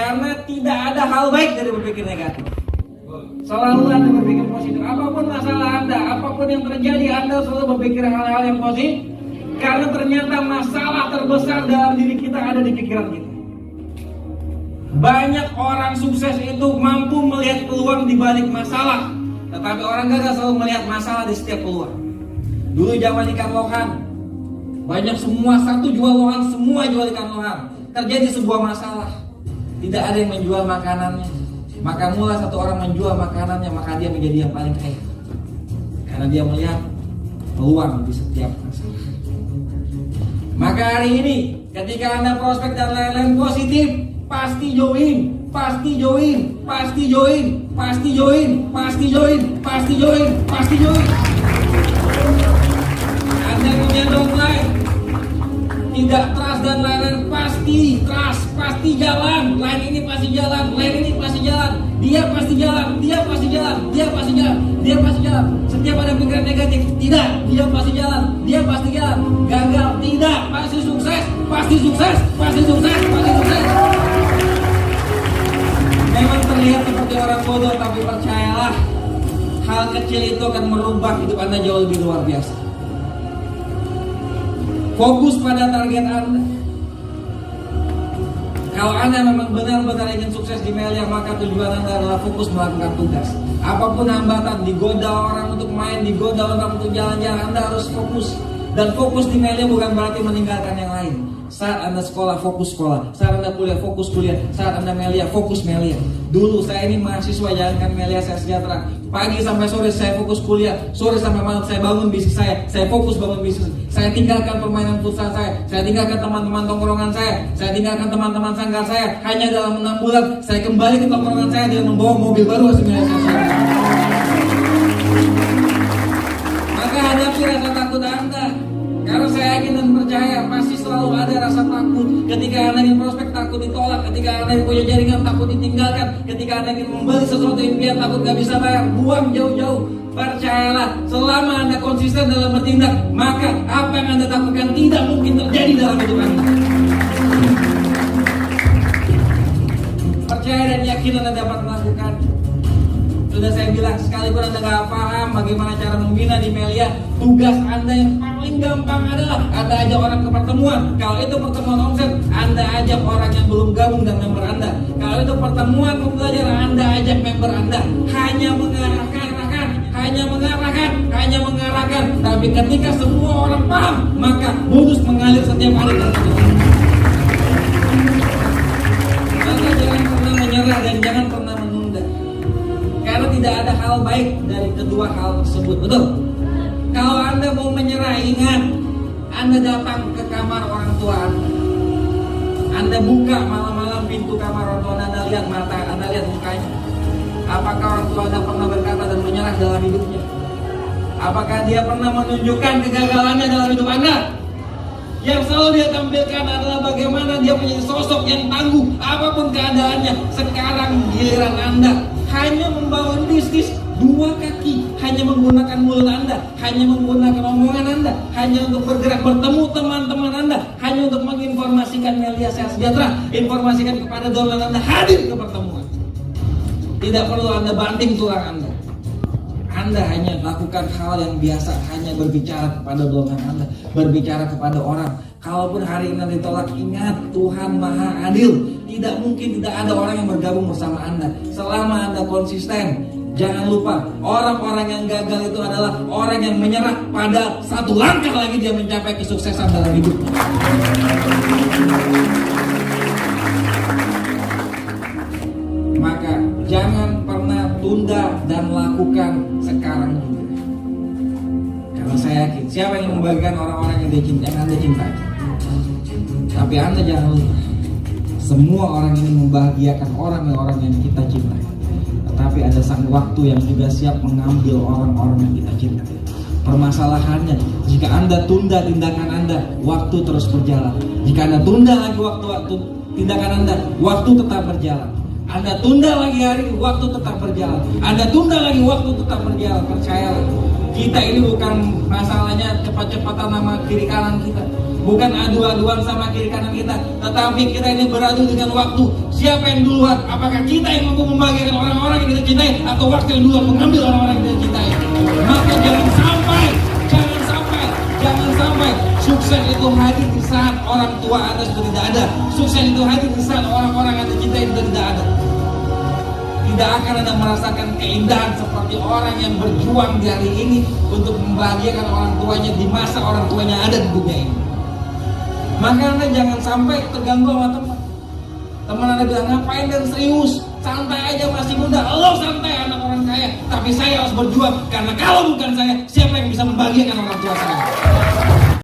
Karena tidak ada hal baik dari berpikir negatif. Selalu Anda berpikir positif. Apapun masalah Anda, apapun yang terjadi, Anda selalu berpikir hal-hal yang positif. Karena ternyata masalah terbesar dalam diri kita ada di pikiran kita. Banyak orang sukses itu mampu melihat peluang di balik masalah, tetapi orang gagal selalu melihat masalah di setiap peluang. Dulu zaman ikan lohan, banyak semua satu jual lohan, semua jual ikan lohan. Terjadi sebuah masalah, tidak ada yang menjual makanannya. Maka mulai satu orang menjual makanannya, maka dia menjadi yang paling kaya. Karena dia melihat peluang di setiap masalah. Maka hari ini, ketika Anda prospek dan lain-lain positif, pasti join, pasti join, pasti join, pasti join, pasti join, pasti join, pasti join. Anda punya downline, tidak trust dan lain-lain, pasti trust, pasti jalan. Line ini pasti jalan, line ini pasti jalan. Dia pasti jalan, dia pasti jalan, dia pasti jalan, dia pasti jalan. Setiap ada pikiran negatif, tidak, dia pasti jalan, dia pasti jalan. Gagal, tidak, pasti sukses, pasti sukses, pasti sukses, pasti sukses. Memang terlihat seperti orang bodoh, tapi percayalah, hal kecil itu akan merubah hidup Anda jauh lebih luar biasa. Fokus pada target Anda. Kalau Anda memang benar-benar ingin sukses di Melia, maka tujuan Anda adalah fokus melakukan tugas. Apapun hambatan, digoda orang untuk main, digoda orang untuk jalan-jalan, Anda harus fokus. Dan fokus di Melia bukan berarti meninggalkan yang lain. Saat Anda sekolah, fokus sekolah. Saat Anda kuliah, fokus kuliah. Saat Anda Melia, fokus Melia. Dulu saya ini mahasiswa jalankan Melia Saya Sejahtera. Pagi sampai sore saya fokus kuliah. Sore sampai malam saya bangun bisnis saya. Saya fokus bangun bisnis. Saya tinggalkan permainan futsal saya. Saya tinggalkan teman-teman tongkrongan saya. Saya tinggalkan teman-teman sanggar saya. Hanya dalam 6 bulan saya kembali ke tongkrongan saya dengan membawa mobil baru hasil Melia Saya Sejahtera. Maka hadapi rasa takut Anda. Karena saya yakin dan percaya pasti selalu ada rasa takut. Ketika Anda ingin prospek, takut ditolak. Ketika Anda ingin punya jaringan, takut ditinggalkan. Ketika Anda ingin membeli sesuatu impian, takut gak bisa bayar. Buang jauh-jauh. Percayalah, selama Anda konsisten dalam bertindak, maka apa yang Anda takutkan tidak mungkin terjadi dalam hidup Anda. Percaya dan yakin Anda dapat melakukan. Sudah saya bilang, sekalipun Anda gak paham bagaimana cara membina di Melia, tugas Anda yang paling gampang adalah Anda ajak orang ke pertemuan. Kalau itu pertemuan omset, Anda ajak orang yang belum gabung dan member Anda. Kalau itu pertemuan pembelajaran, Anda ajak member Anda. Hanya mengarahkan, hanya mengarahkan. Tapi ketika semua orang paham, maka bonus mengalir setiap hari. Maka jangan pernah menyerah dan jangan pernah menunda. Karena tidak ada hal baik dari kedua hal tersebut, betul? Kalau Anda mau menyerah, ingat, Anda datang ke kamar orang tua Anda. Anda buka malam-malam pintu kamar orang tua Anda lihat mata, Anda lihat mukanya. Apakah orang tua Anda pernah berkata dan menyerah dalam hidupnya? Apakah dia pernah menunjukkan kegagalannya dalam hidup Anda? Yang selalu dia tampilkan adalah bagaimana dia menjadi sosok yang tangguh apapun keadaannya. Sekarang giliran Anda hanya membangun bisnis 2 kaki, hanya menggunakan mulut Anda, hanya menggunakan omongan Anda, hanya untuk bergerak bertemu teman-teman Anda, hanya untuk menginformasikan Melia Saya Sejahtera, informasikan kepada downline Anda, hadir ke pertemuan. Tidak perlu Anda banting tulang Anda. Anda hanya lakukan hal yang biasa, hanya berbicara kepada downline Anda, berbicara kepada orang. Kalaupun hari ini ditolak, ingat Tuhan Maha Adil. Tidak mungkin tidak ada orang yang bergabung bersama Anda. Selama Anda konsisten, jangan lupa orang-orang yang gagal itu adalah orang yang menyerah pada satu langkah lagi dia mencapai kesuksesan dalam hidupnya. Maka jangan pernah tunda dan lakukan sekarang juga. Karena saya yakin siapa yang membagikan orang-orang yang Anda cintai. Tapi Anda jangan lupa, semua orang ini membahagiakan orang-orang yang kita cintai. Tetapi ada sang waktu yang juga siap mengambil orang-orang yang kita cintai. Permasalahannya, jika Anda tunda tindakan Anda, waktu terus berjalan. Jika Anda tunda lagi waktu tindakan Anda, waktu tetap berjalan. Anda tunda lagi hari, waktu tetap berjalan. Anda tunda lagi, waktu tetap berjalan. Percayalah, kita ini bukan masalahnya cepat-cepatan sama kiri kanan kita, bukan adu-aduan sama kiri kanan kita, tetapi kita ini beradu dengan waktu. Siapa yang duluan? Apakah kita yang mampu membahagiakan orang-orang yang kita cintai, atau waktu yang duluan mengambil orang-orang yang kita cintai? Maka jangan sampai sukses itu hadir di saat orang tua Anda sudah tidak ada. Sukses itu hadir di saat orang-orang yang Anda cintai sudah tidak ada. Tidak akan Anda merasakan keindahan seperti orang yang berjuang di hari ini untuk membahagiakan orang tuanya di masa orang tuanya ada di dunia ini. Maka Anda jangan sampai terganggu sama teman. Teman Anda bilang, ngapain dan serius? Santai aja, masih muda. Lo santai, anak orang kaya. Tapi saya harus berjuang, karena kalau bukan saya, siapa yang bisa membahagiakan orang tua saya?